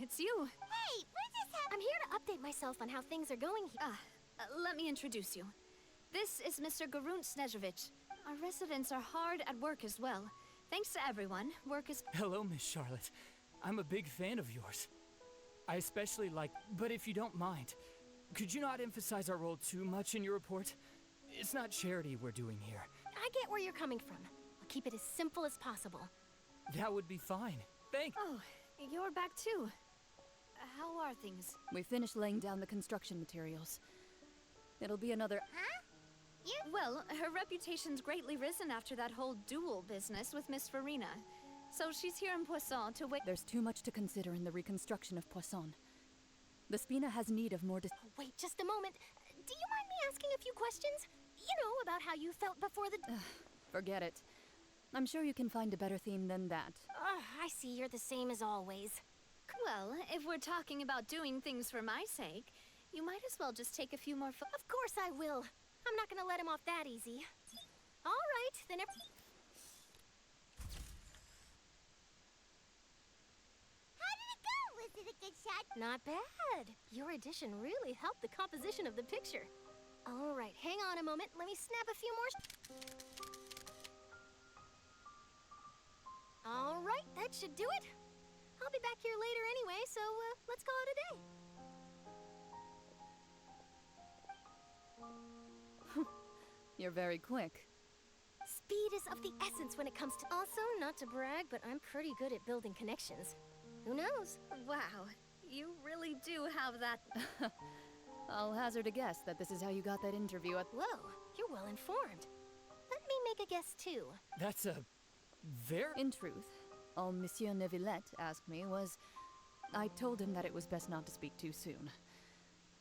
it's you. Hey, what just happened? I'm here to update myself on how things are going here. Let me introduce you. This is Mr. Garunt Snežević. Our residents are hard at work as well. Thanks to everyone, work is... Hello, Miss Charlotte. I'm a big fan of yours. I especially like... But if you don't mind, could you not emphasize our role too much in your report? It's not charity we're doing here. I get where you're coming from. I'll keep it as simple as possible. That would be fine. Thank... Oh, you're back too. How are things? We finished laying down the construction materials. It'll be another... Huh? You? Well, her reputation's greatly risen after that whole duel business with Miss Farina. So she's here in Poisson to wait. There's too much to consider in the reconstruction of Poisson. The Spina has need of more Oh, wait, just a moment. Do you mind me asking a few questions? You know, about how you felt before the... Forget it. I'm sure you can find a better theme than that. I see you're the same as always. Well, if we're talking about doing things for my sake, you might as well just take a few more Of course I will. I'm not gonna let him off that easy. All right, then How did it go? Was it a good shot? Not bad. Your addition really helped the composition of the picture. All right, hang on a moment. Let me snap a few more. All right, that should do it. I'll be back here later anyway, so let's call it a day. You're very quick. Speed is of the essence when it comes to... Also, not to brag, but I'm pretty good at building connections. Who knows? Wow, you really do have that... I'll hazard a guess that this is how you got that interview at... Whoa, you're well informed. Let me make a guess too. That's a... very... In truth, all Monsieur Neuvillette asked me was... I told him that it was best not to speak too soon.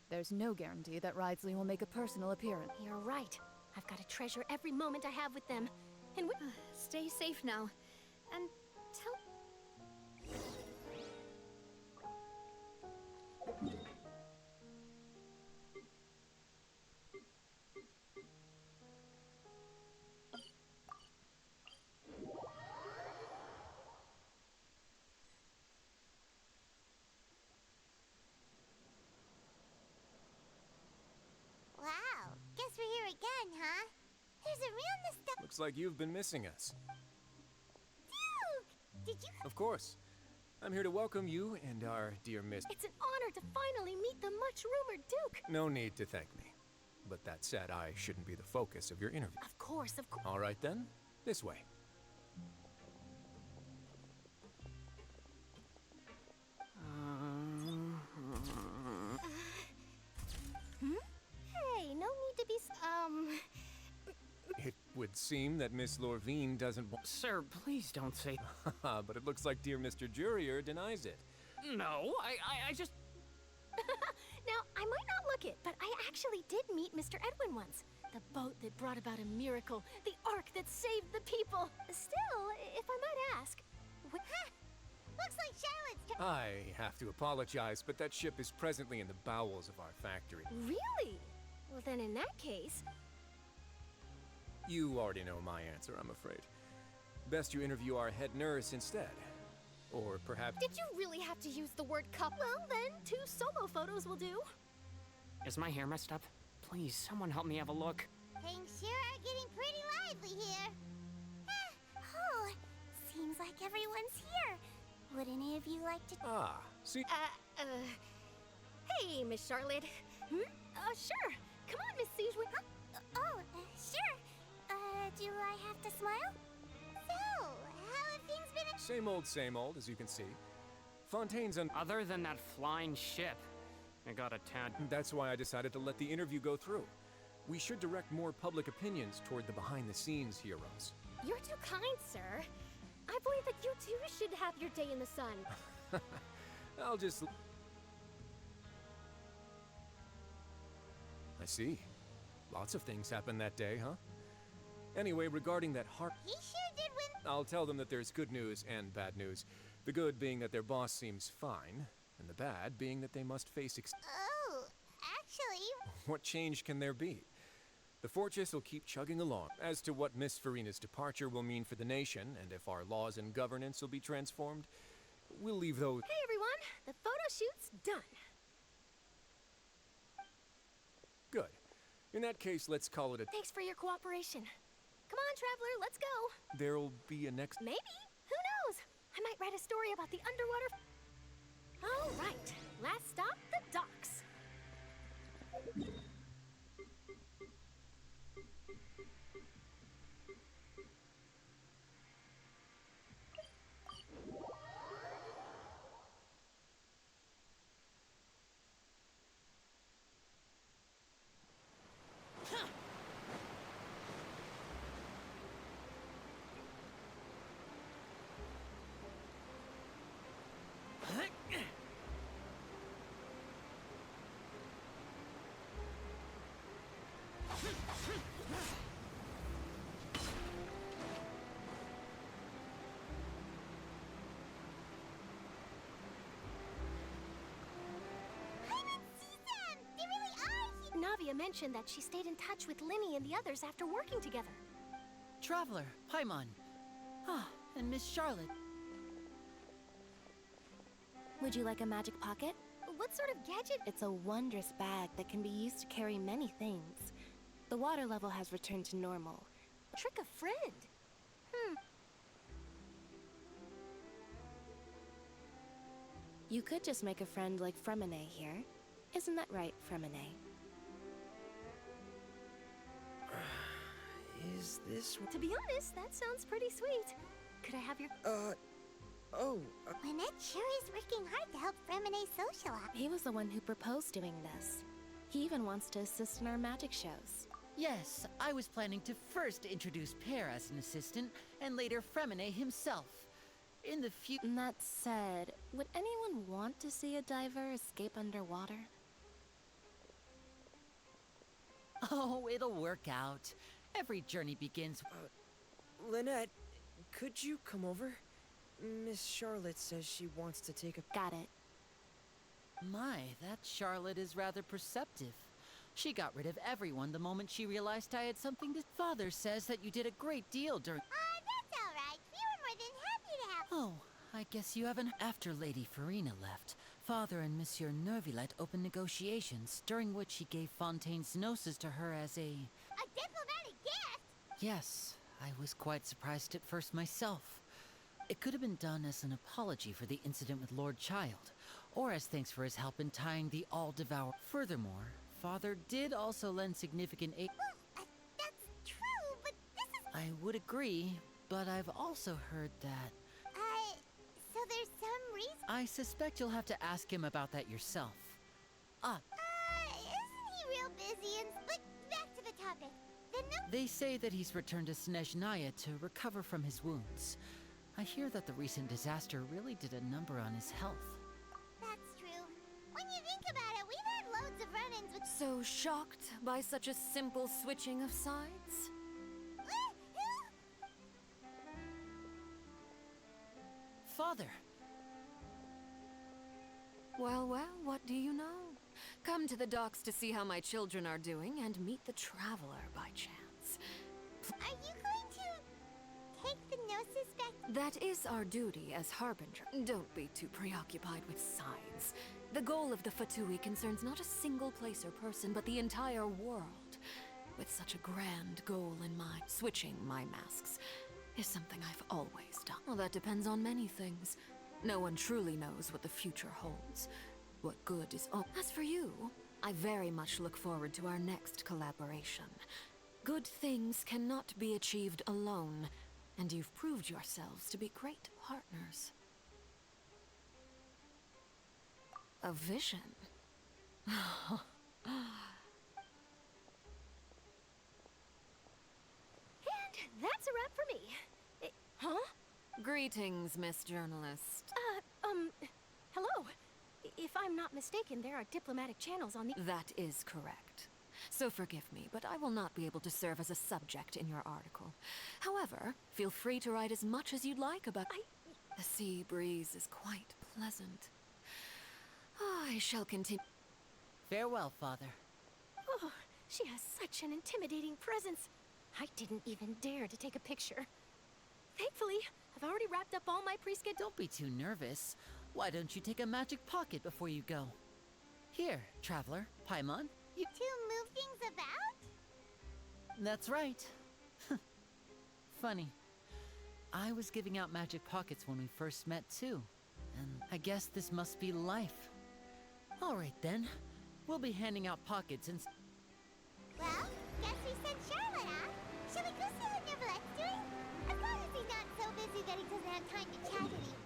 There's no guarantee that Ridsley will make a personal appearance. You're right. I've got to treasure every moment I have with them. And Stay safe now. And tell... Wow, guess we're here again, huh? There's a real nostalgia. Looks like you've been missing us. Duke! Did you... Of course. I'm here to welcome you and our dear Miss... It's an honor to finally meet the much-rumored Duke. No need to thank me. But that said, I shouldn't be the focus of your interview. Of course, of course. All right then, this way. Hey, no need to be... It would seem that Miss Lorvine doesn't want... Sir, please don't say... But it looks like dear Mr. Jurier denies it. No, I just... Now, I might not look it, but I actually did meet Mr. Edwin once. The boat that brought about a miracle. The ark that saved the people. Still, if I might ask... Looks like Charlotte's... I have to apologize, but that ship is presently in the bowels of our factory. Really? Well, then in that case... You already know my answer, I'm afraid. Best you interview our head nurse instead. Or perhaps... Did you really have to use the word cup? Well, then, 2 solo photos will do. Is my hair messed up? Please, someone help me have a look. Things sure are getting pretty lively here. Oh, seems like everyone's here. Would any of you like to... Ah, see... Hey, Miss Charlotte. Sure. Come on, Miss Siege. Sure. Do I have to smile? So, how have things been... Same old, as you can see. Fontaine's un... Other than that flying ship, I got a tad... That's why I decided to let the interview go through. We should direct more public opinions toward the behind-the-scenes heroes. You're too kind, sir. I believe that you too should have your day in the sun. I'll just... I see. Lots of things happened that day, huh? Anyway, regarding that heart... He sure did win. I'll tell them that there's good news and bad news. The good being that their boss seems fine, and the bad being that they must face Oh, actually... What change can there be? The fortress will keep chugging along. As to what Miss Farina's departure will mean for the nation, and if our laws and governance will be transformed, we'll leave those... Hey, everyone! The photo shoot's done. Good. In that case, let's call it a... Thanks for your cooperation. Come on, Traveler, let's go. There'll be a next... Maybe. Who knows? I might write a story about the underwater... All right. Last stop, the docks. Navia mentioned that she stayed in touch with Linny and the others after working together. Traveler, Paimon. Ah, and Miss Charlotte. Would you like a magic pocket? What sort of gadget? It's a wondrous bag that can be used to carry many things. The water level has returned to normal. Trick a friend. You could just make a friend like Fremine here. Isn't that right, Fremine? Is this... To be honest, that sounds pretty sweet. Could I have your... Lynette sure is working hard to help Fremine socialize. He was the one who proposed doing this. He even wants to assist in our magic shows. Yes, I was planning to first introduce Pear as an assistant, and later Fremine himself. In the future... That said, would anyone want to see a diver escape underwater? Oh, it'll work out. Every journey begins... Lynette, could you come over? Miss Charlotte says she wants to take a... Got it. My, that Charlotte is rather perceptive. She got rid of everyone the moment she realized I had something to... Father says that you did a great deal during... That's all right. We were more than happy to have... Oh, I guess you haven't... After Lady Farina left, Father and Monsieur Nervillet opened negotiations, during which he gave Fontaine's Gnosis to her as a... A diplomatic gift? Yes, I was quite surprised at first myself. It could have been done as an apology for the incident with Lord Child, or as thanks for his help in tying the All-Devour... Furthermore, Father did also lend significant aid... Well, that's true, but this is... I would agree, but I've also heard that... So there's some reason... I suspect you'll have to ask him about that yourself. Isn't he real busy and... But back to the topic. They say that he's returned to Snezhnaya to recover from his wounds. I hear that the recent disaster really did a number on his health. That's true. When you think about it, we've had loads of run-ins with... So shocked by such a simple switching of sides? Father! Well, what do you know? Come to the docks to see how my children are doing and meet the Traveler by chance. Are you going to take the Gnosis back? That is our duty as Harbinger. Don't be too preoccupied with sides. The goal of the Fatui concerns not a single place or person, but the entire world. With such a grand goal in mind, switching my masks is something I've always done. Well, that depends on many things. No one truly knows what the future holds. What good is all. As for you, I very much look forward to our next collaboration. Good things cannot be achieved alone, and you've proved yourselves to be great partners. A vision. And that's a wrap for me. Huh? Greetings, Miss Journalist. Hello. If I'm not mistaken, there are diplomatic channels on the... That is correct. So forgive me, but I will not be able to serve as a subject in your article. However, feel free to write as much as you'd like about... The sea breeze is quite pleasant. I shall continue... Farewell, Father. Oh, she has such an intimidating presence. I didn't even dare to take a picture. Thankfully, I've already wrapped up all my pre-scheduled... Don't be too nervous. Why don't you take a magic pocket before you go? Here, traveler, Paimon. You... To move things about? That's right. Funny. I was giving out magic pockets when we first met, too. And I guess this must be life. Alright then. We'll be handing out pockets and... Well, guess we sent Charlotte off. Shall we go see what Neverlette's doing? As long as he's not so busy that he doesn't have time to chat anymore.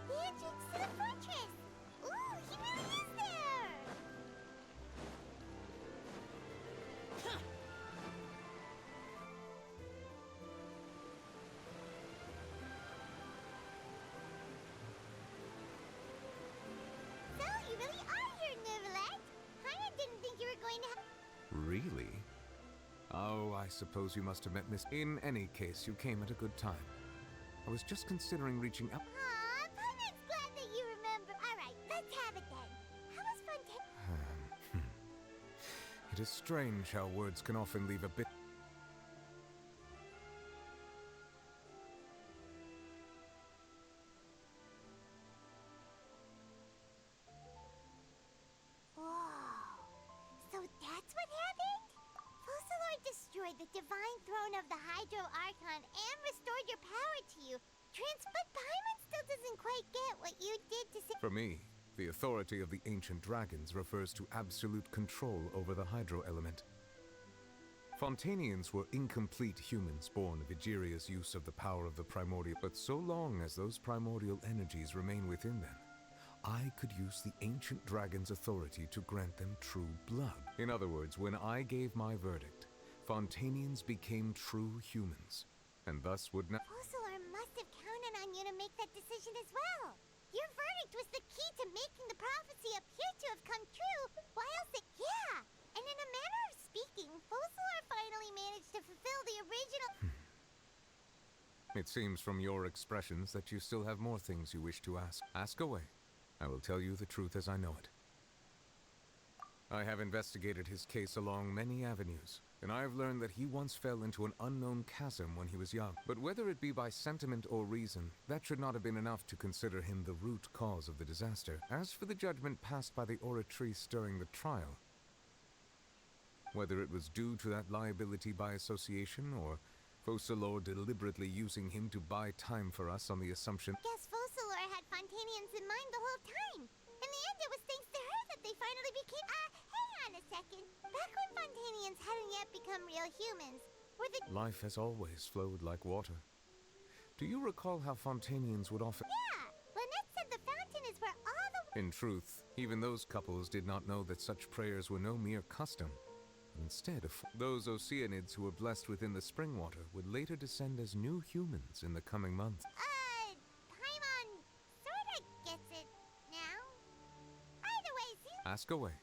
The entrance to the fortress! Ooh, he really is there! So, you really are here, Neverlet! I didn't think you were going to have... Really? Oh, I suppose you must have met Miss... In any case, you came at a good time. I was just considering reaching out... Aw, Paimon's glad that you remember. Alright, let's have it then. How was Fontaine? It is strange how words can often leave a bit... Whoa. So that's what happened? Focalor destroyed the divine throne of the Hydro Archon and restored your power to you. But Paimon still doesn't quite get what you did to save... For me, the authority of the ancient dragons refers to absolute control over the hydro element. Fontanians were incomplete humans born of Egeria's use of the power of the primordial, but so long as those primordial energies remain within them, I could use the ancient dragon's authority to grant them true blood. In other words, when I gave my verdict, Fontanians became true humans, and thus would not... Focalor must have counted on you to make that decision as well. Your verdict was the key to making the prophecy appear to have come true, whilst it... Yeah! And in a manner of speaking, Focalor finally managed to fulfill the original... It seems from your expressions that you still have more things you wish to ask. Ask away. I will tell you the truth as I know it. I have investigated his case along many avenues, and I have learned that he once fell into an unknown chasm when he was young. But whether it be by sentiment or reason, that should not have been enough to consider him the root cause of the disaster. As for the judgment passed by the Oratrice during the trial, whether it was due to that liability by association, or Focalor deliberately using him to buy time for us on the assumption... Guess Focalor had Fontanians in mind the whole time. In the end, it was thanks to her that they finally became... hang on a second. Back when Fontanians hadn't yet become real humans, were the... Life has always flowed like water. Do you recall how Fontanians would often... Yeah! Lynette said the fountain is where all the... In truth, even those couples did not know that such prayers were no mere custom. Instead, those Oceanids who were blessed within the spring water would later descend as new humans in the coming months. Paimon sorta gets it now. Either way, see... Ask away.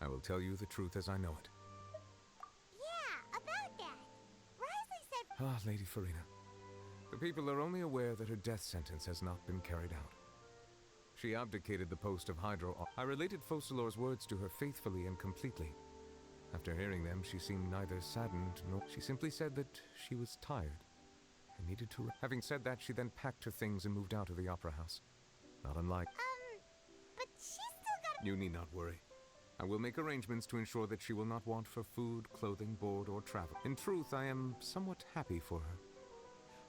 I will tell you the truth as I know it. Yeah, about that. Risley said... Ah, Lady Farina. The people are only aware that her death sentence has not been carried out. She abdicated the post of Hydro... I related Focalor's words to her faithfully and completely. After hearing them, she seemed neither saddened nor... She simply said that she was tired and needed to... Having said that, she then packed her things and moved out of the opera house. Not unlike... but she's still got... You need not worry. I will make arrangements to ensure that she will not want for food, clothing, board, or travel. In truth, I am somewhat happy for her.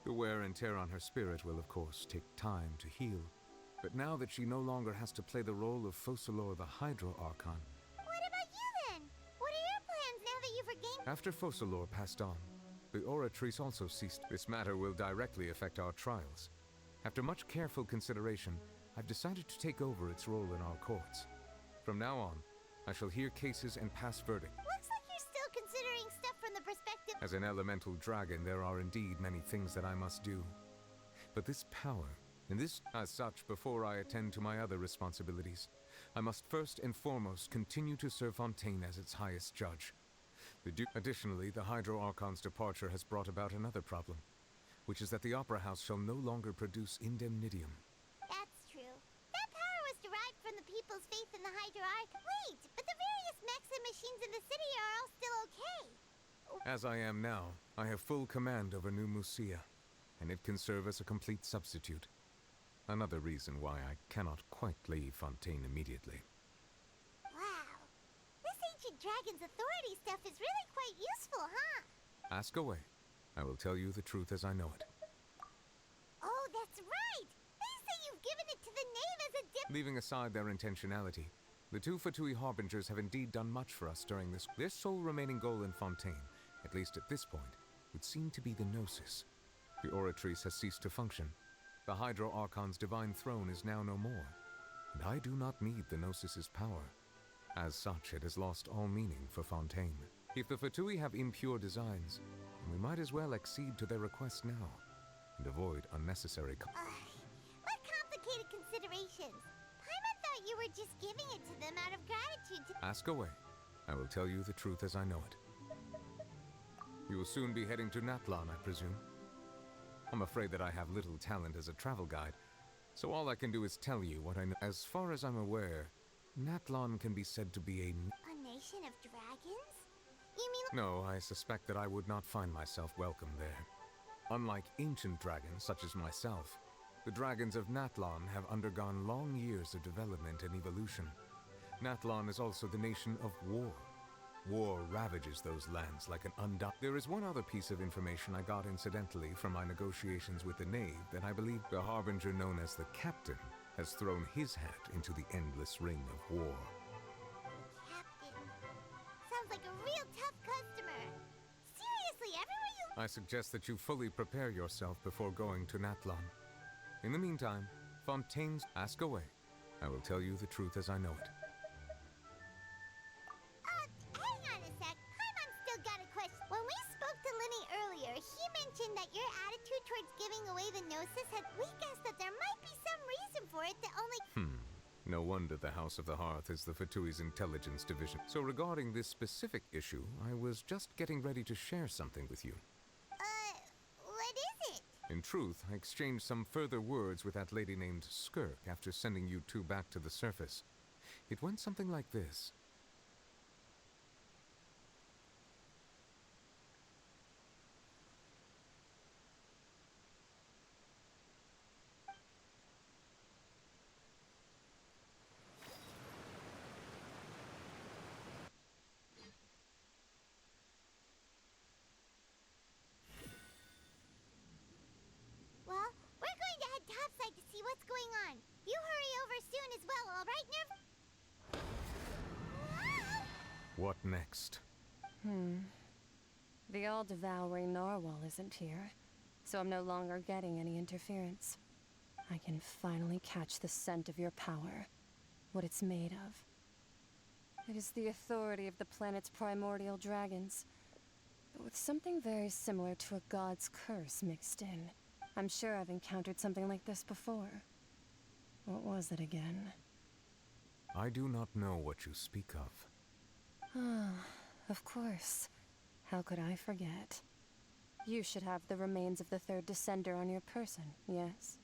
The wear and tear on her spirit will, of course, take time to heal. But now that she no longer has to play the role of Focalor the Hydro Archon... After Focalor passed on, the Oratrice also ceased. This matter will directly affect our trials. After much careful consideration, I've decided to take over its role in our courts. From now on, I shall hear cases and pass verdict. Looks like you're still considering stuff from the perspective. As an elemental dragon, there are indeed many things that I must do. But this power, and this as such, before I attend to my other responsibilities, I must first and foremost continue to serve Fontaine as its highest judge. Additionally, the Hydro Archon's departure has brought about another problem, which is that the Opera House shall no longer produce indemnitium. That's true. That power was derived from the people's faith in the Hydro Arc. Wait, but the various mechs and machines in the city are all still okay. As I am now, I have full command over New Musia, and it can serve as a complete substitute. Another reason why I cannot quite leave Fontaine immediately. Wow. This ancient dragon's authority stuff is really quite useful, huh? Ask away. I will tell you the truth as I know it. Oh, that's right! They say you've given it to the knave as a Leaving aside their intentionality, the two Fatui Harbingers have indeed done much for us during this. Their sole remaining goal in Fontaine, at least at this point, would seem to be the Gnosis. The Oratrice has ceased to function. The Hydro Archon's divine throne is now no more, and I do not need the Gnosis's power. As such, it has lost all meaning for Fontaine. If the Fatui have impure designs, then we might as well accede to their request now, and avoid unnecessary What complicated considerations? Paimon thought you were just giving it to them out of gratitude to— Ask away. I will tell you the truth as I know it. You will soon be heading to Natlan, I presume. I'm afraid that I have little talent as a travel guide, so all I can do is tell you what I know. As far as I'm aware, Natlan can be said to be A nation of dragons? You mean— No, I suspect that I would not find myself welcome there. Unlike ancient dragons such as myself, the dragons of Natlan have undergone long years of development and evolution. Natlan is also the nation of war. War ravages those lands like an undone. There is one other piece of information I got incidentally from my negotiations with the Knave that I believe the Harbinger known as the Captain has thrown his hat into the endless ring of war. Captain? Sounds like a real tough customer. Seriously, everywhere you— I suggest that you fully prepare yourself before going to Natlan. In the meantime, Fontaine's ask away. I will tell you the truth as I know it. Hang on a sec. Paimon still got a question. When we spoke to Linny earlier, he mentioned that your attitude towards giving away the Gnosis had— we guessed that there might be some reason for it that only— No wonder the House of the Hearth is the Fatui's intelligence division. So regarding this specific issue, I was just getting ready to share something with you. What is it? In truth, I exchanged some further words with that lady named Skirk after sending you two back to the surface. It went something like this. Well, we're going to head topside to see what's going on. You hurry over soon as well, all right, Nerv? What next? The all-devouring narwhal isn't here, so I'm no longer getting any interference. I can finally catch the scent of your power, what it's made of. It is the authority of the planet's primordial dragons, but with something very similar to a god's curse mixed in. I'm sure I've encountered something like this before. What was it again? I do not know what you speak of. Of course. How could I forget? You should have the remains of the third descender on your person, yes?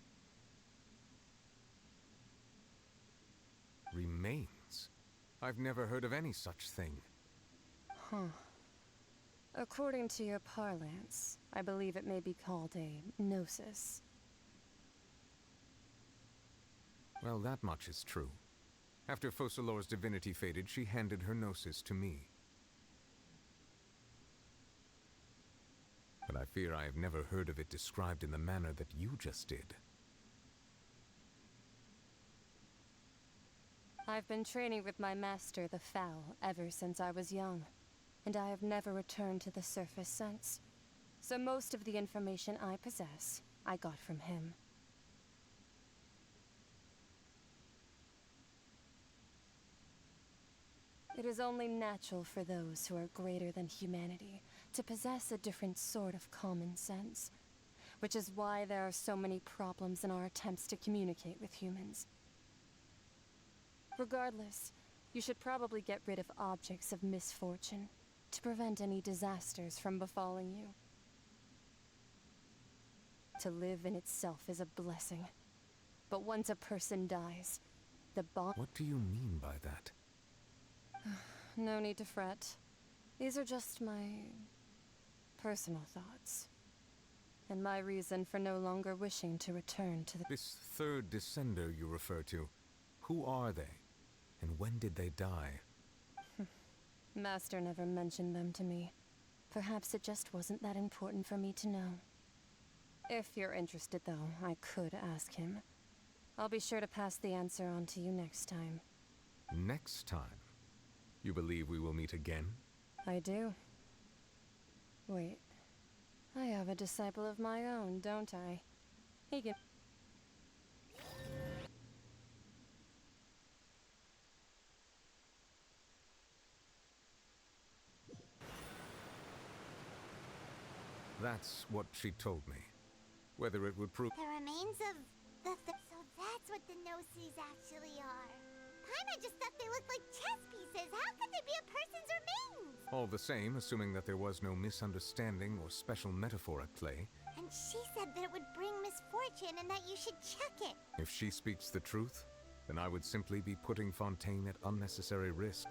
Remains? I've never heard of any such thing. According to your parlance, I believe it may be called a gnosis. Well, that much is true. After Focalor's divinity faded, she handed her gnosis to me. But I fear I have never heard of it described in the manner that you just did. I've been training with my master, the Foul, ever since I was young. and I have never returned to the surface since. So most of the information I possess, I got from him. It is only natural for those who are greater than humanity to possess a different sort of common sense, which is why there are so many problems in our attempts to communicate with humans. Regardless, you should probably get rid of objects of misfortune to prevent any disasters from befalling you. To live in itself is a blessing, but once a person dies, the bond— What do you mean by that? No need to fret. These are just my personal thoughts, and my reason for no longer wishing to return to the— This third descender you refer to, who are they? And when did they die? Master never mentioned them to me. Perhaps it just wasn't that important for me to know. If you're interested, though, I could ask him. I'll be sure to pass the answer on to you next time. Next time? You believe we will meet again? I do. Wait. I have a disciple of my own, don't I? He can— That's what she told me. Whether it would prove— The remains of so that's what the Gnosis actually are. Paimon just thought they looked like chess pieces. How could they be a person's remains? All the same, assuming that there was no misunderstanding or special metaphor at play. And she said that it would bring misfortune and that you should check it. If she speaks the truth, then I would simply be putting Fontaine at unnecessary risk.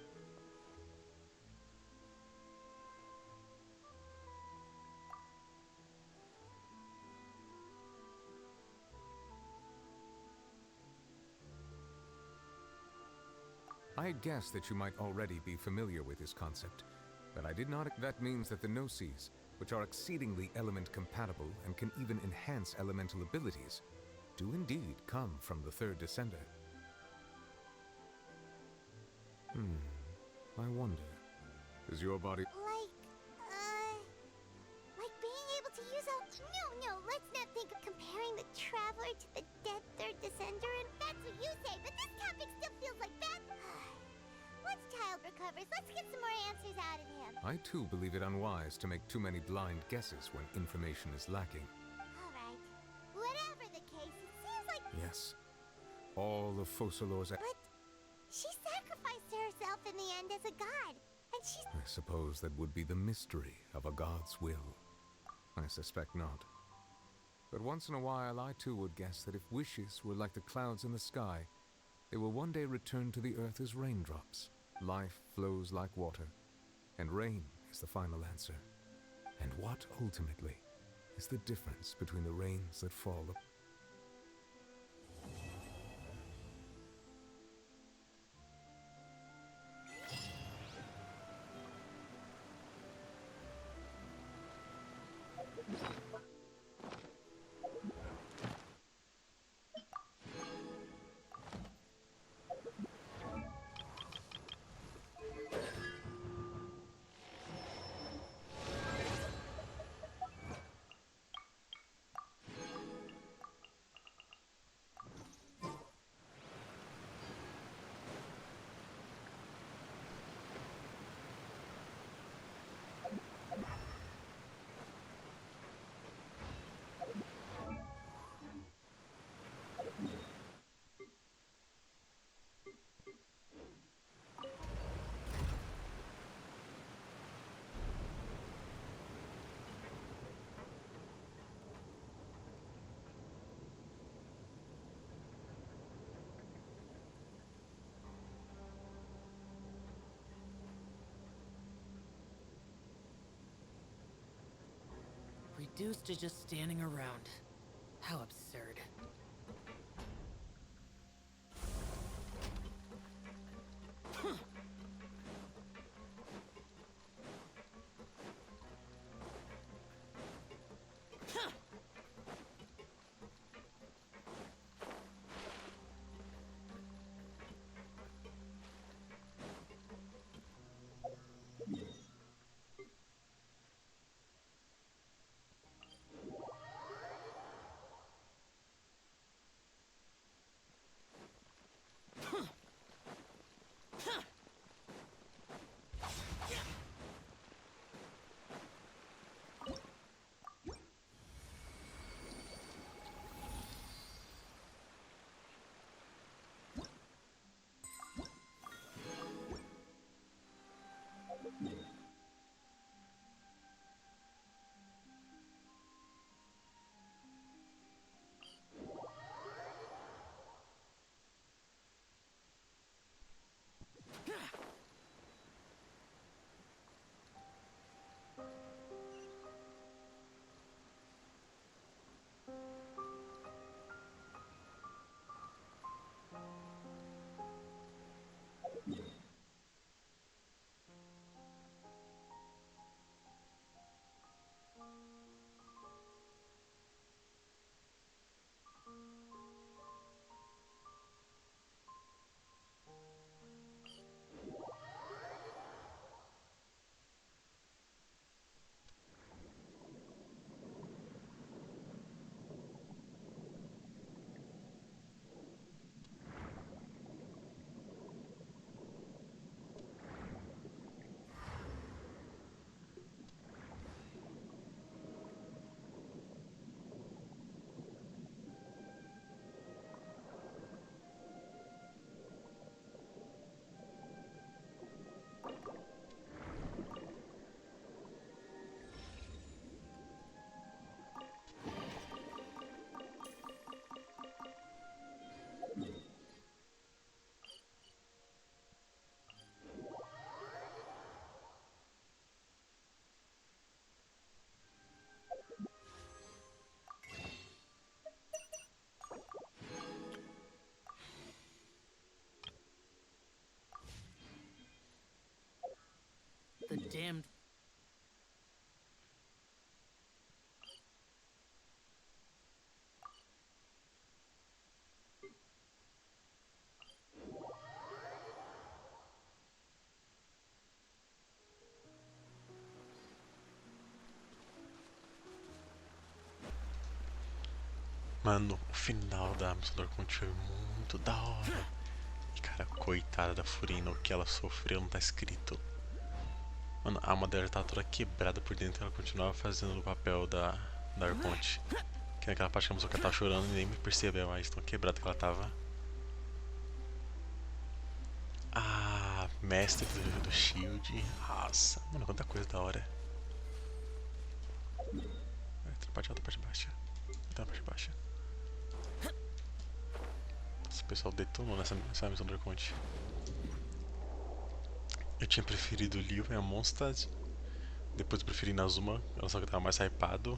I guessed that you might already be familiar with this concept, but I did not. That means that the Gnosis, which are exceedingly element compatible and can even enhance elemental abilities, do indeed come from the third descender. I wonder, does your body— Like being able to use all— No, let's not think of comparing the Traveler to the dead third descender, and that's what you say, but this topic still feels like that. Once Child recovers, let's get some more answers out of him. I too believe it unwise to make too many blind guesses when information is lacking. Alright. Whatever the case, it seems like— Yes. All of Focalors— But she sacrificed herself in the end as a god, and she's— I suppose that would be the mystery of a god's will. I suspect not. But once in a while, I too would guess that if wishes were like the clouds in the sky, they will one day return to the earth as raindrops. Life flows like water, and rain is the final answer. And what, ultimately, is the difference between the rains that fall upon— Reduced to just standing around. How absurd. damned. Mano, o final da missão do Arconte foi muito da hora. E, cara, coitada da Furina, o que ela sofreu não tá escrito. Mano, a alma dela tava toda quebrada por dentro e ela continuava fazendo o papel da Arconte. Que naquela parte que a moça que ela tava chorando e nem me percebeu mais, tão quebrada que ela tava. Ah, mestre do Shield. Nossa, mano, quanta coisa da hora. Vai, tá na parte alta, parte baixa. Tá na parte baixa. Esse pessoal detonou nessa missão do Arconte. Eu tinha preferido o Liu e a Mondstadt. Depois eu preferi Nazuma, ela só que tava mais hypado.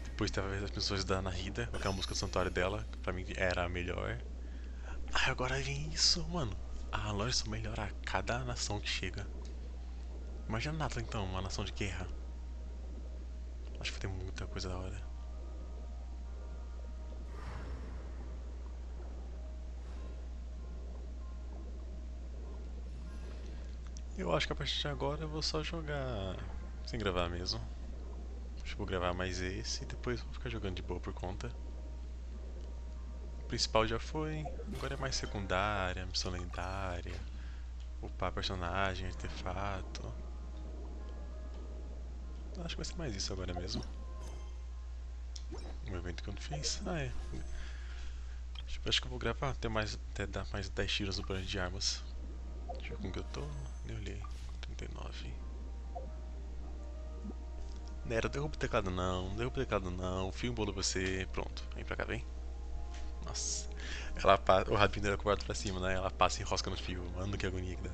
Depois teve as missões da Nahida, com aquela música do santuário dela, que pra mim era a melhor. Ah, agora vem isso, mano. A loja só melhora a cada nação que chega. Imagina nada então, uma nação de guerra. Acho que vai ter muita coisa da hora. Eu acho que a partir de agora eu vou só jogar sem gravar mesmo. Acho que vou gravar mais esse e depois vou ficar jogando de boa por conta. O principal já foi, agora é mais secundária, missão lendária, upar personagem, artefato. Acho que vai ser mais isso agora mesmo. Um evento que eu não fiz. Ah, é. Acho que eu vou gravar até dar mais 10 tiros no banho de armas. Deixa eu ver como que eu tô. Nem olhei. 39. Nero, derruba o teclado não, derruba o teclado não. O fio embolou você. Pronto, vem pra cá, vem. Nossa. Ela passa, o rabinho dela coberto pra cima, né? Ela passa e enrosca no fio. Mano, que agonia que dá.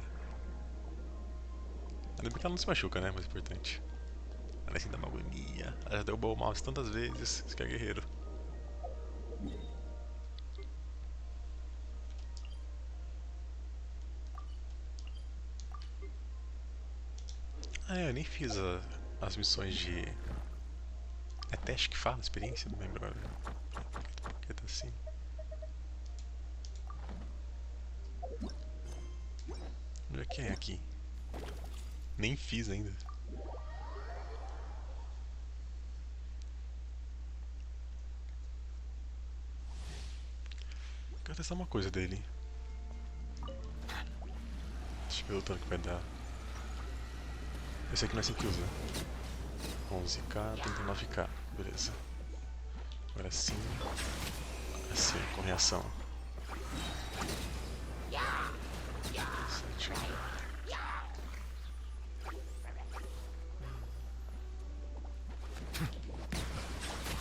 Ainda bem que ela não se machuca, né? Mais importante. Ela assim dá uma agonia. Ela já derrubou o mouse tantas vezes. Isso que é guerreiro. Ah, é, eu nem fiz as missões de... É teste que fala, experiência? Não lembro agora. Por que tá assim? Onde é que é aqui? Nem fiz ainda. Quero testar uma coisa dele. Deixa eu ver o tanto que vai dar. Esse aqui não é assim que usa. 11k, 39k. Beleza. Agora sim. Assim, com reação. 7.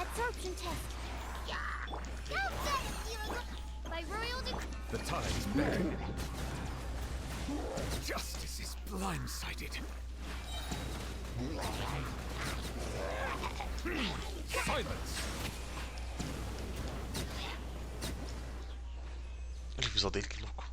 Absorption test. By royal The tide's bad. Justice is blindsided. Silence! Olha o visual dele, que louco.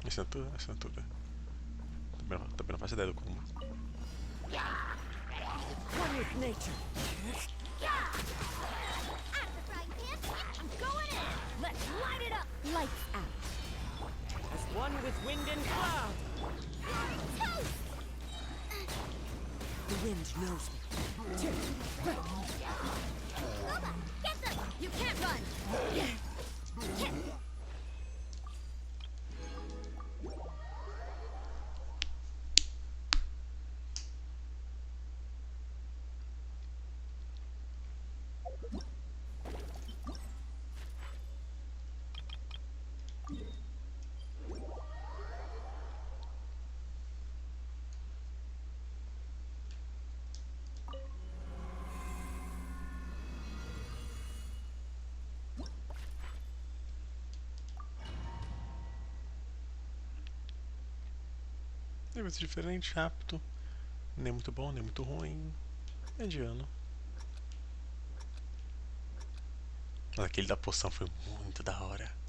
Assinatura, assinatura. Também não faço ideia do combo. One with nature. I'm going in! Let's light it up! Lights out. As one with wind and cloud. The wind knows me. Loba, get them! You can't run! Vai ser diferente, rápido. Nem muito bom, nem muito ruim. Mediano. Mas aquele da poção foi muito da hora.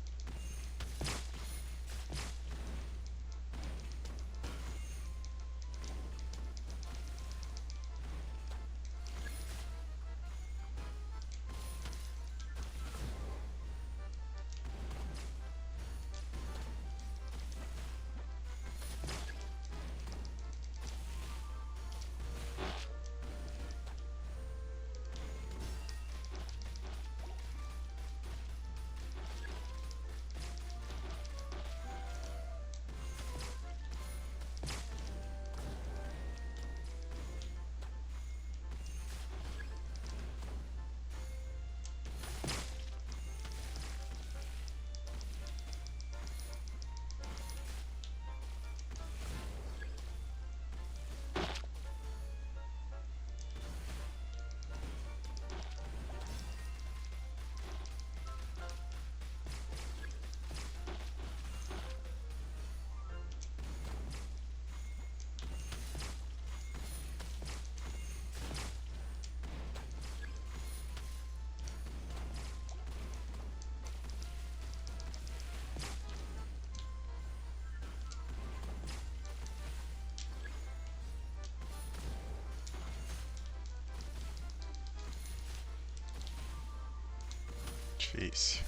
Difícil.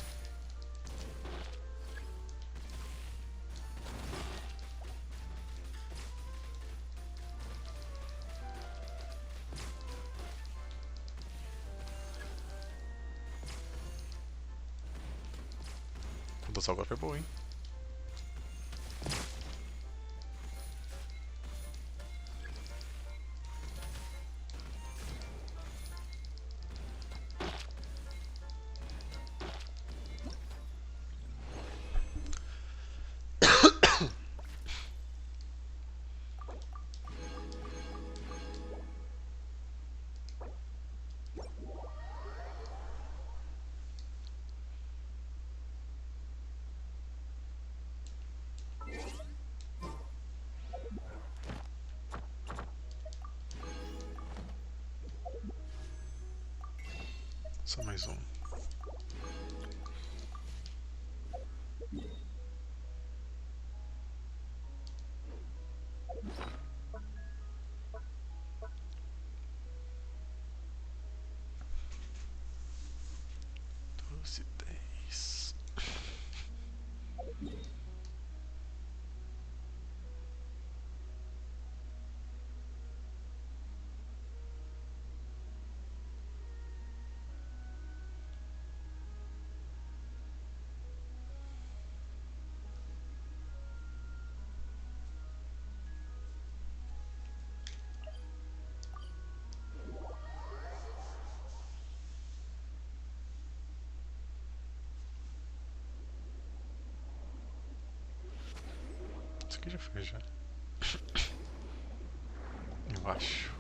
O do sol agora foi boa, hein? Só mais um. Doze, 10. Isso aqui já foi, já. Eu acho.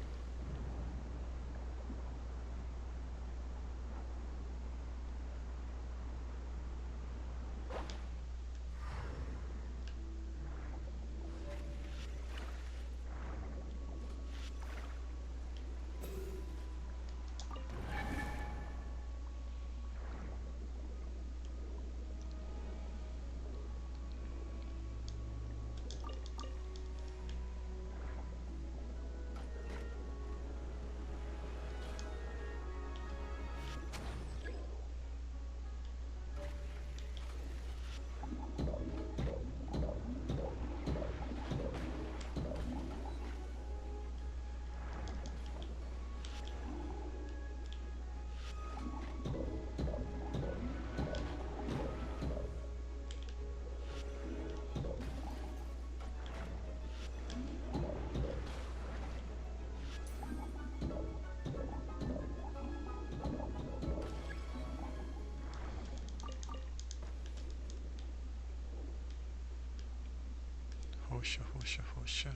Roxa, roxa, roxa.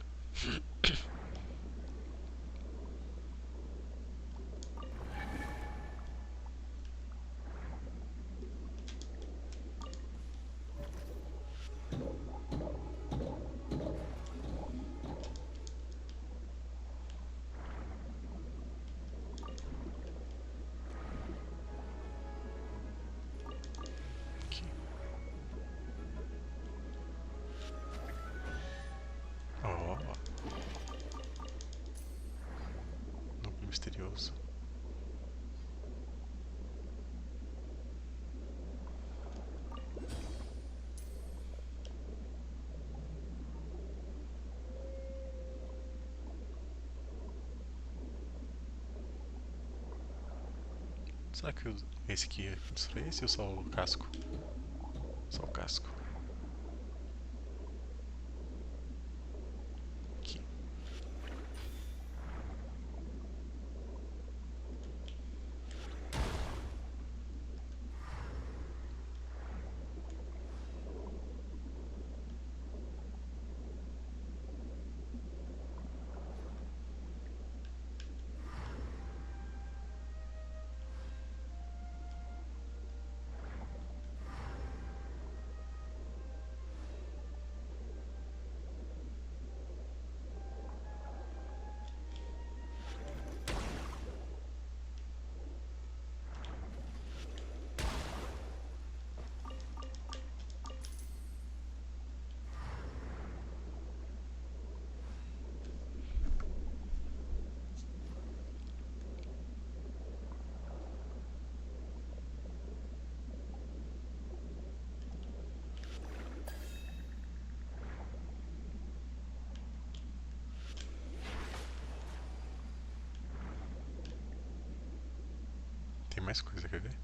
misterioso. Será que esse aqui foi esse ou só o casco? Só o casco. Aqui. Tem mais coisa, quer ver?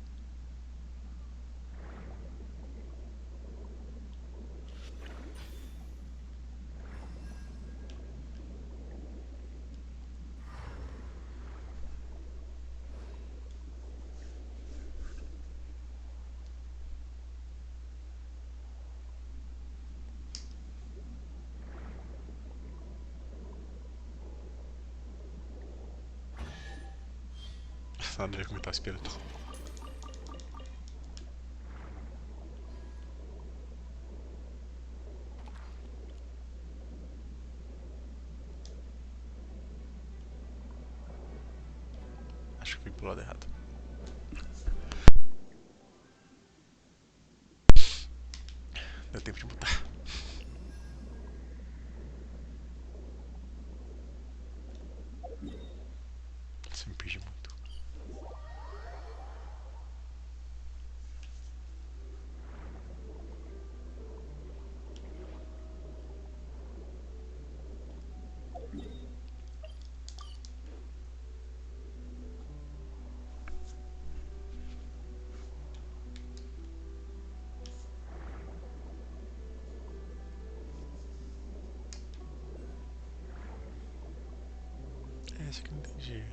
Nada a ver com metal espírito. Acho que fui pro lado errado. Deu tempo de mudar. Você me perdi muito. Essa que eu não entendi.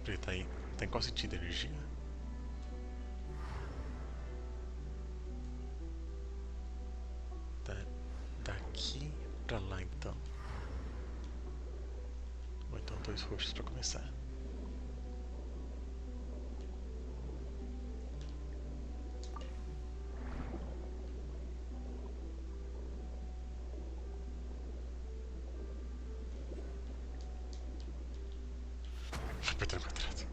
Ele tá aí. Tá em qual sentido a energia? Daqui pra lá então. Ou então 2 roxos pra começar. Apertando quadrado.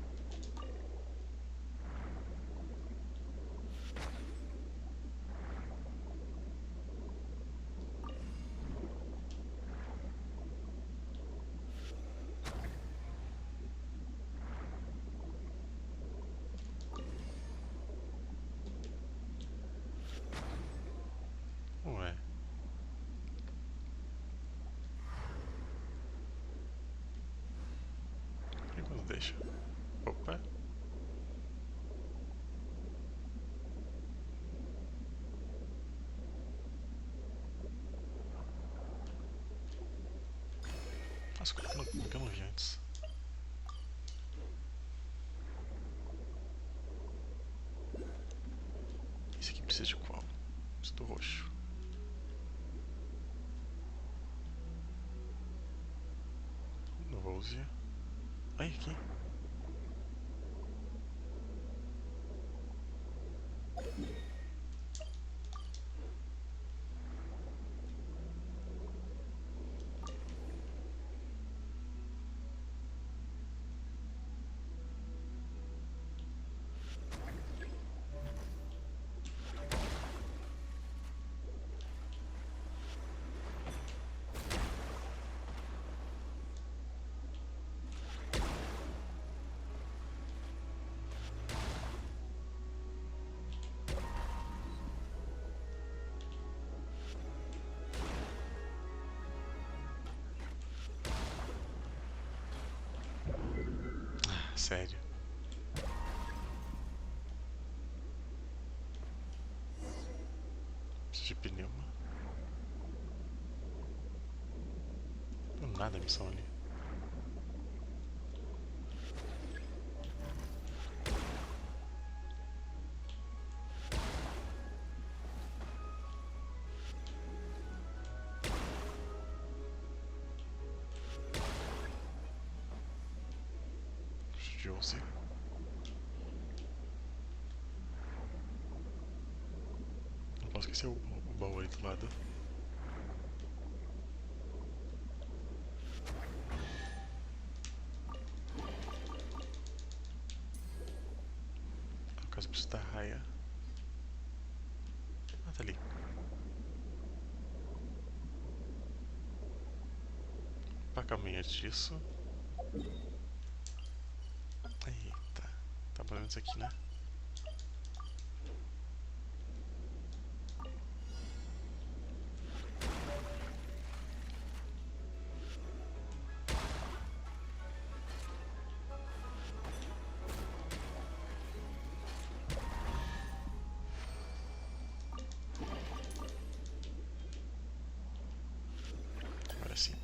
Ué. O que nos deixa? Opa. Nossa, como que eu não vi antes? Esse aqui precisa de qual? Precisa do roxo. Não vou usar. Ai, aqui. sério. Preciso de pneuma. Não nada a missão ali. De 11. Não posso esquecer o baú ali do lado. No caso, eu preciso da raia. Ah, tá ali. Pra caminhar disso. Eita, tá bom isso aqui, né? Agora sim.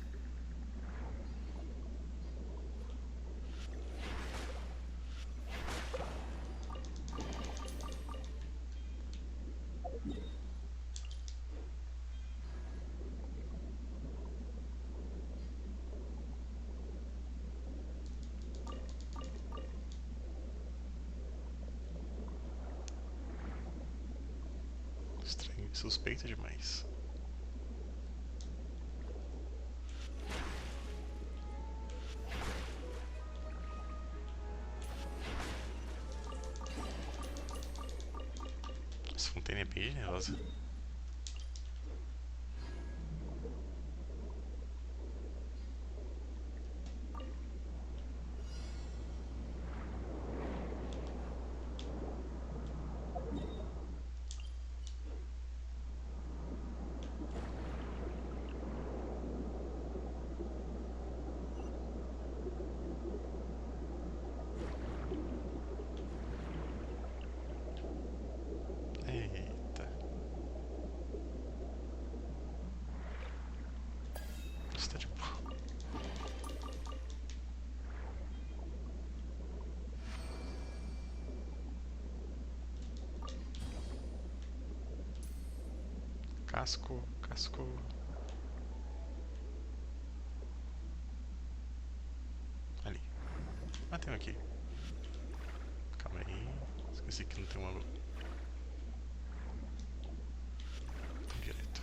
Estranho, suspeita demais. Essa fontaine é bem generosa. Eita. Isso tá de boa. Casco, casco. Ali. Ah, tem um aqui. Calma aí. Esqueci que não tem uma. Tem direito.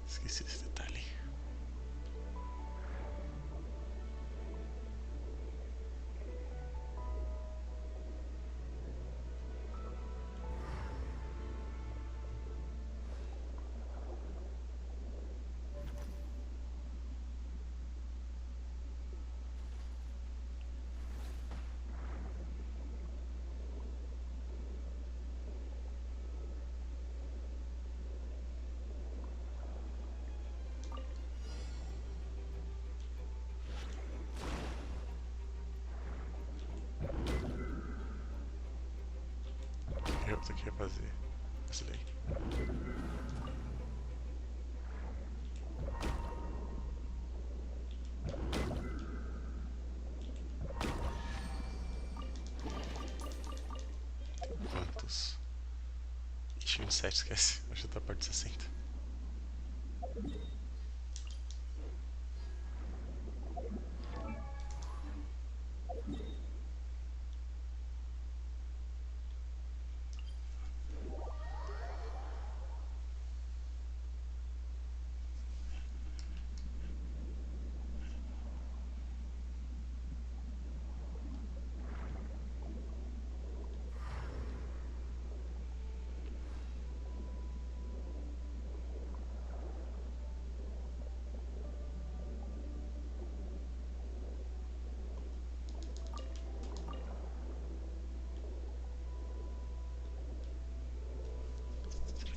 Esqueci desse detalhe. Eu tô aqui a fazer. Esse daí. Deus. Ixi, 27, esquece. Acho que tá perto de 60.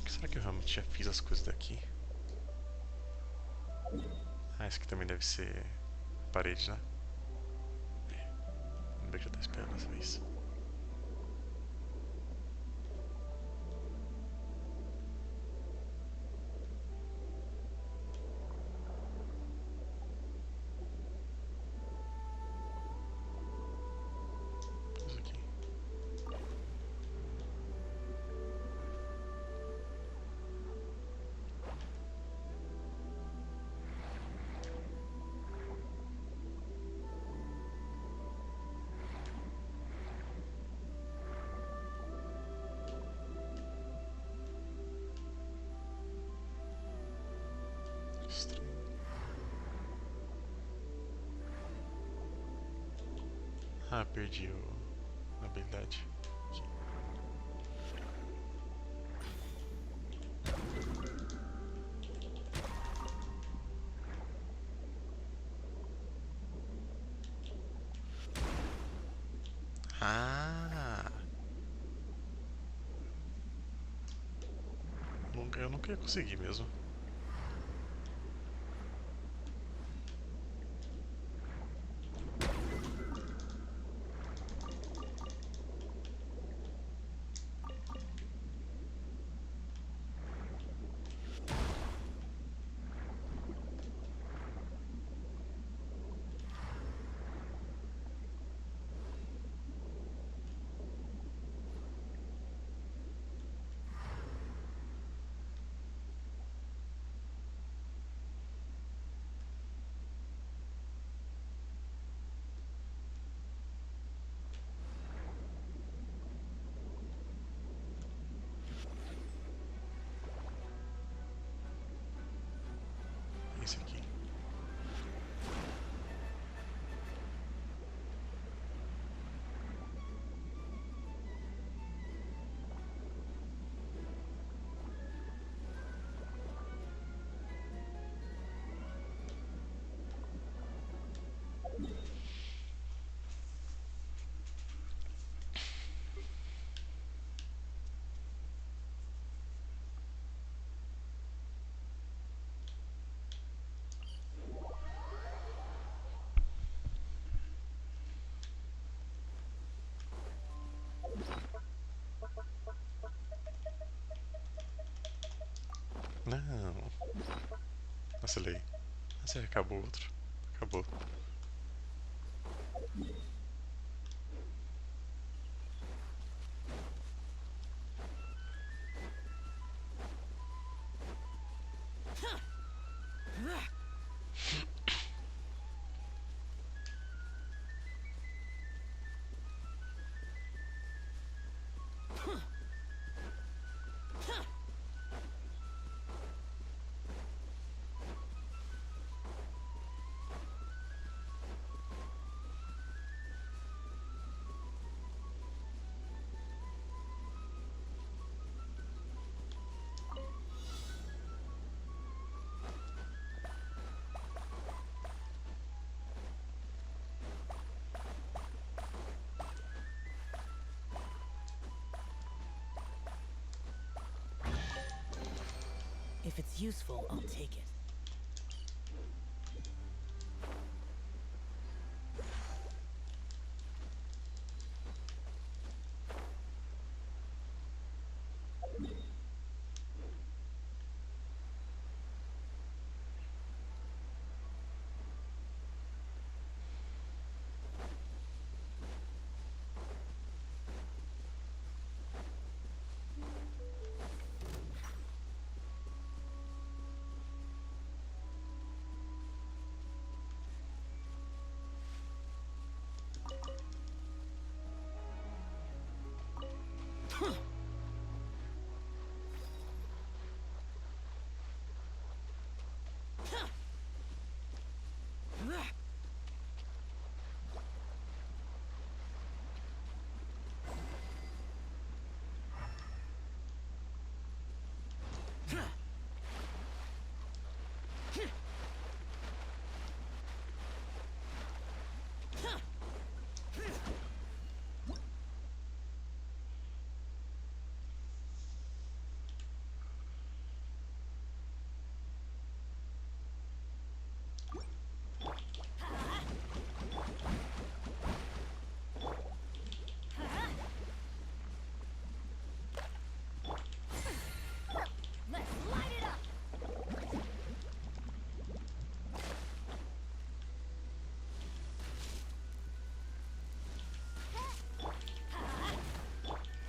Será que eu realmente já fiz as coisas daqui? Ah, esse aqui também deve ser parede, né? É. Vamos ver que já tá esperando dessa vez. Isso aqui. Estranho. Ah, perdi a habilidade. Aqui. Ah! Eu nunca ia conseguir mesmo. Esse aqui. Não. Vacilei. Ah, acabou outro. Acabou. If it's useful, I'll take it.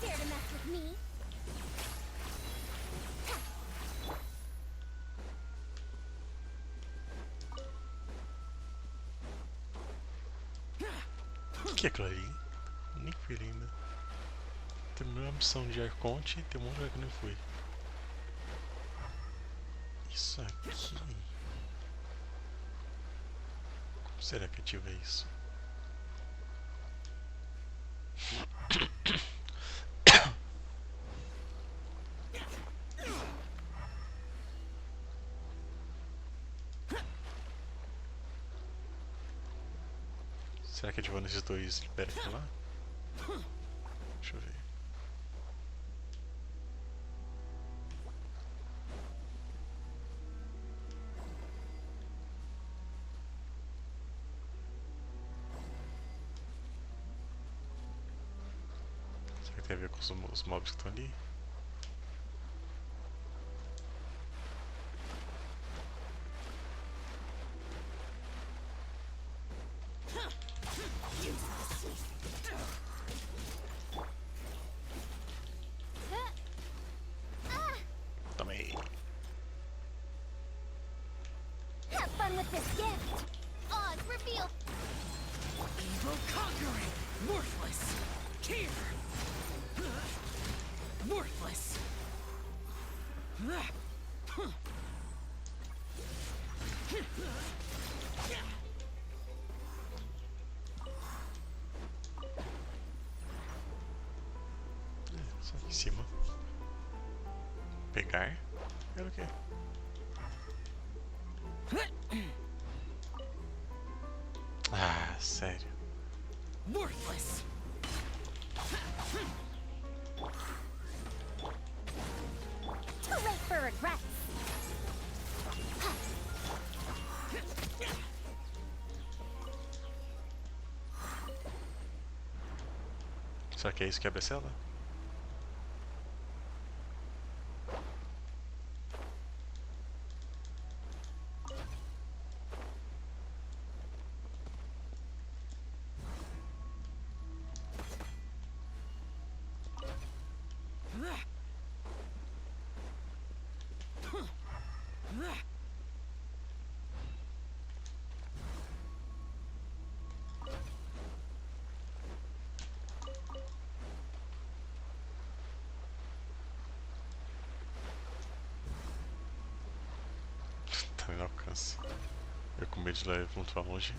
Dare to mess with me? O que é aquilo ali? Nem fui ali ainda. Terminou a missão de Arconte e tem um monte de lugar que eu não fui. Isso aqui. Como será que ativa isso? Será que ativando esses dois libera aquilo lá? Deixa eu ver. Será que tem a ver com os mobs que estão ali? Também. Have fun with this gift! Oz, reveal! Evil conquering! Worthless! Here! Worthless! Só aqui em cima. Pegar? Era o quê? Ah, sério. Worthless! Too late for regrets! Será que é isso que abre a cela? Tá no alcance. Eu com medo de levar muito pra longe.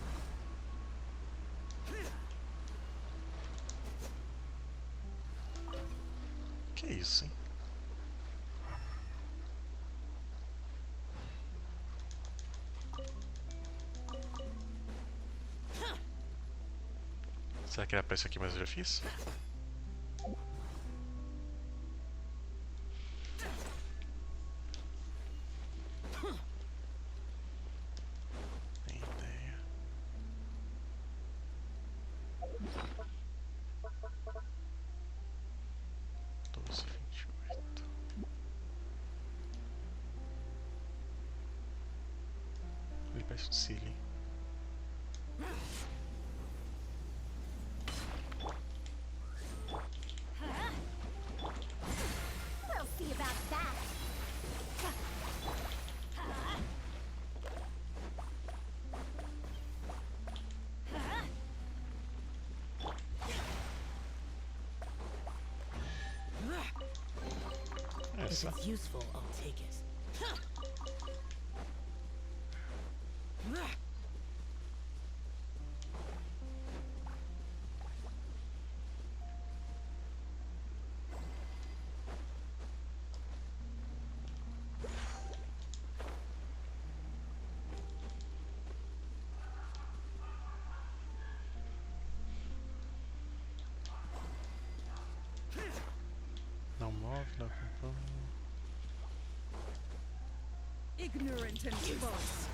Que isso, hein? Será que era pra isso aqui, mas eu já fiz? Nem ideia. Doze, 28. Ele parece um cílio, hein? We'll see about that! começar. If it's useful, I'll take it. Não move, não acompanha. Ignorant and false.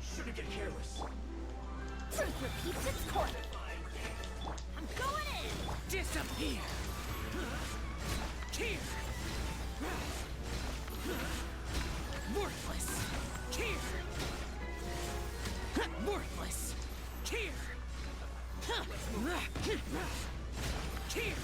Shouldn't get careless. Truth repeats its course. I'm going in. Disappear. Here. Worthless. Here. Worthless. Here. Here.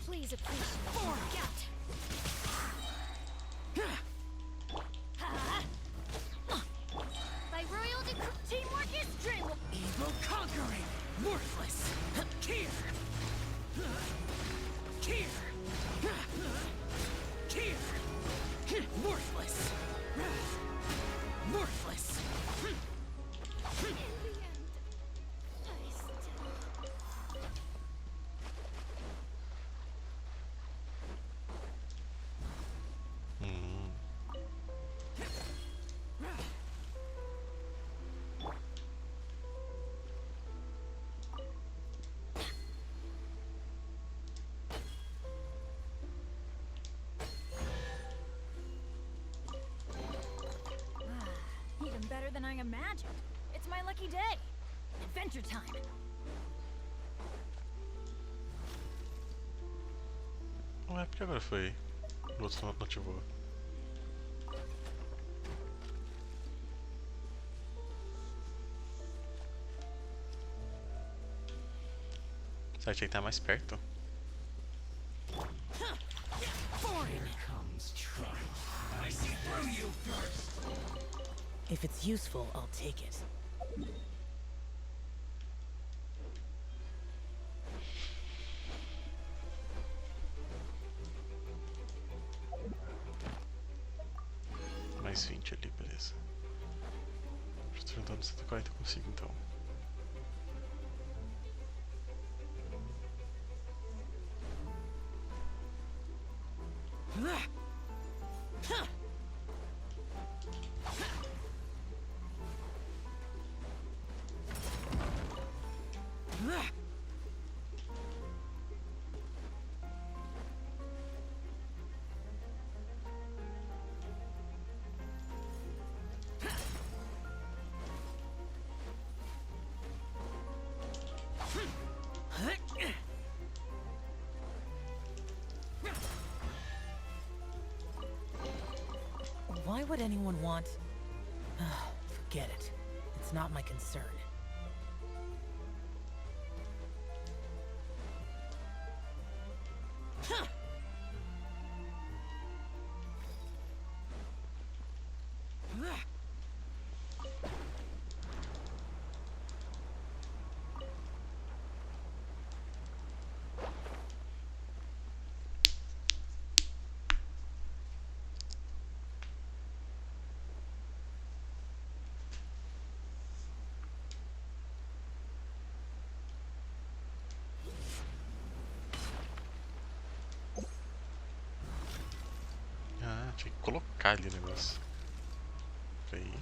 Please appreciate my gout. By royal decree, teamwork is dreamwork. Evil conquering. Worthless. Here. Here. Here. Worthless. Worthless. In the end, I still... Even better than I imagined. It's my lucky day. Adventure time. Ué, por que agora foi? O outro não ativou. Será que tinha que estar mais perto? I see through you first. If it's useful, I'll take it. Mais 20 ali, beleza. Estou tentando 140, eu consigo então. Why would anyone want... Forget it. It's not my concern. Ah, tinha que colocar ali o negócio. Peraí.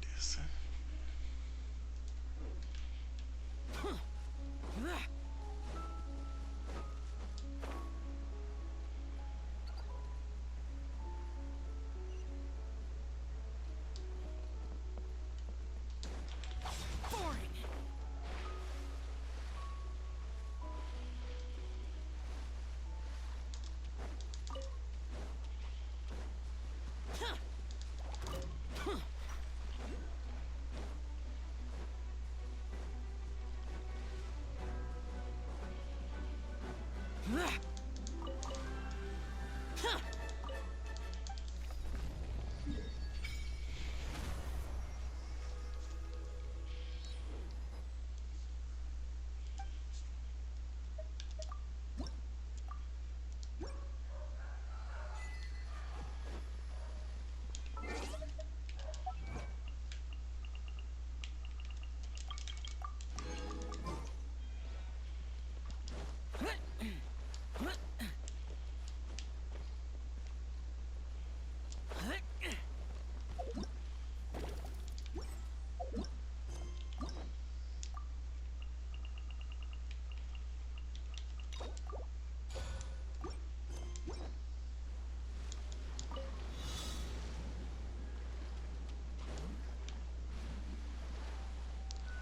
beleza.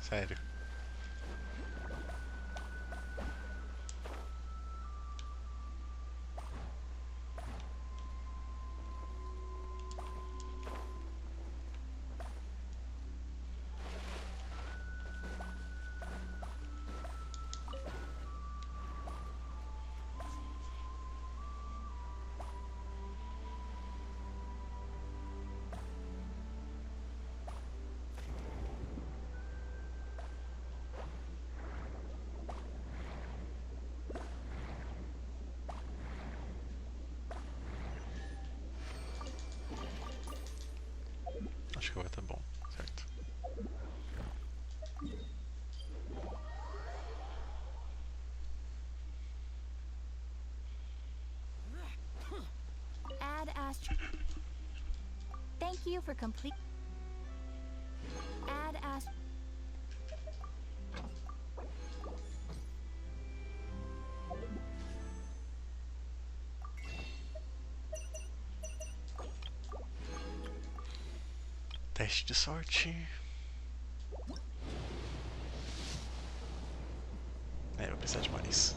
Sério. Acho que vai estar bom, certo? Add Astro. Thank you for complete. Add Astro. Teste de sorte. Vou precisar de mais.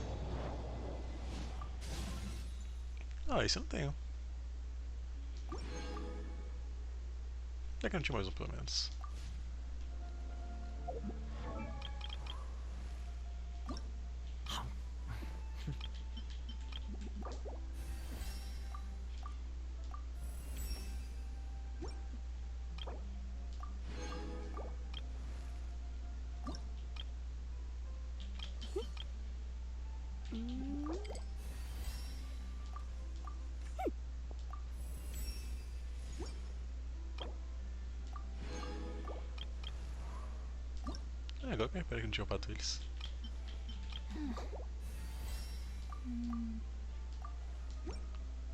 Ah, esse eu não tenho. Já que eu não tinha mais um, pelo menos. Agora que eu reparei que não tinha upado eles.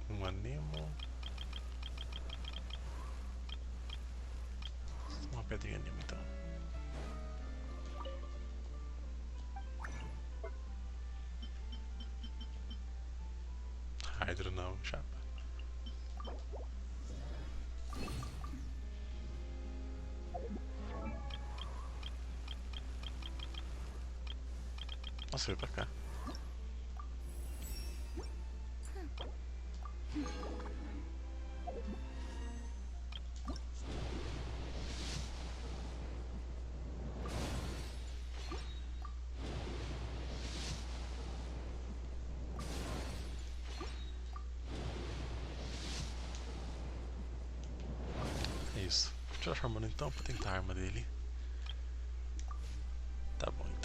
Um anemo. Uma pedrinha anemo então. Hydro não, chapa. Nossa, veio pra cá. É isso. Vou tirar a Charmander então pra tentar a arma dele.